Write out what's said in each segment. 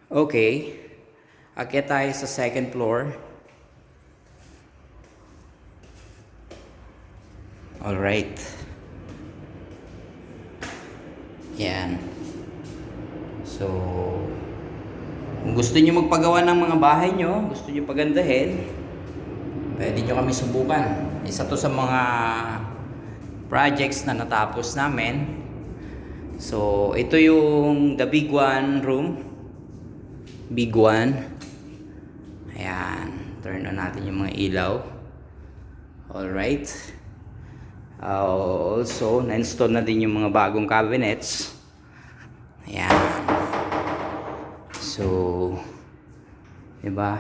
Okay. Akyat tayo sa second floor. Alright. Yan. So, kung gusto nyo magpagawa ng mga bahay nyo, gusto nyo pagandahin, pwede nyo kami subukan. Isa to sa mga projects na natapos namin. So, ito yung the big one room. Big one. Ayan. Turn on natin yung mga ilaw. Alright. Also, na-install na din yung mga bagong cabinets. Ayan. So, diba?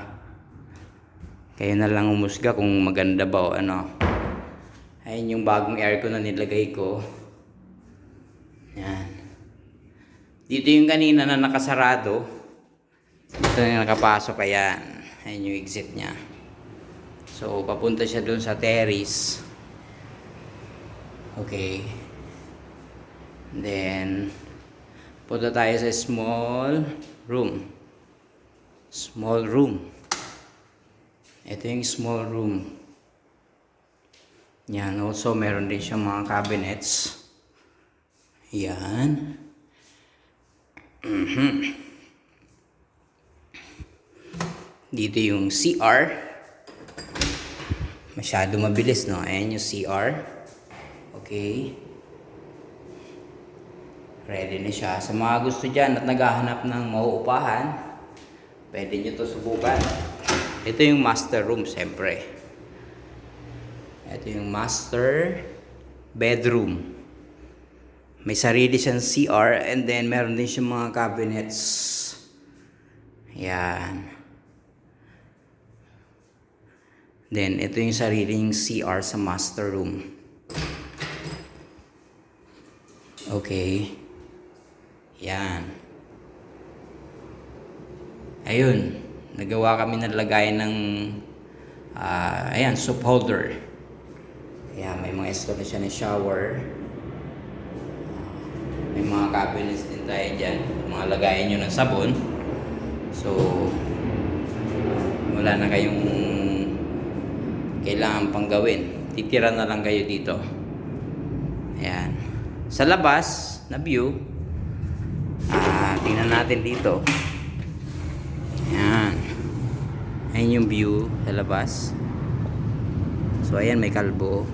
Kayo na lang umusga kung maganda ba o ano. Ayan yung bagong aircon na nilagay ko. Ayan. Dito yung kanina na nakasarado. Ito na nakapasok. Ayan. Ayan yung exit niya. So, papunta siya dun sa terrace. Okay. Then, punta tayo sa small room. Small room. Ito yung small room. Yan. Also, meron din siyang mga cabinets. Yan. Dito yung CR. Masyado mabilis, no? Ayan yung CR. Okay. Ready na siya. Sa mga gusto dyan at naghahanap ng mauupahan, pwede nyo to subukan. Ito yung master room, siyempre. Ito yung master bedroom. May sarili siyang CR and then meron din siyang mga cabinets. Yan. Then, ito yung sariling CR sa master room. Okay. Yan. Ayun. Nagawa kami ng lagayan ng ayan, soap holder. Ayan, may mga installation ng shower. May mga cabinets din tayo dyan. Mga lagayan nyo ng sabon. So, wala na kayong kailangan pang gawin. Titira na lang kayo dito. Ayan. Sa labas na view, tingnan natin dito. Ayan. Ayan yung view sa labas. So, ayan, may kalbo.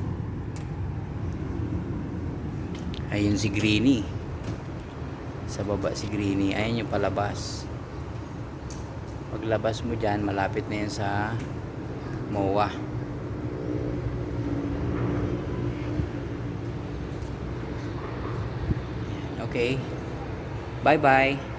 Ayun si Greenie. Sa baba si Greenie. Ayan yung palabas. Paglabas mo dyan, malapit na yan sa MOA. Okay. Bye-bye.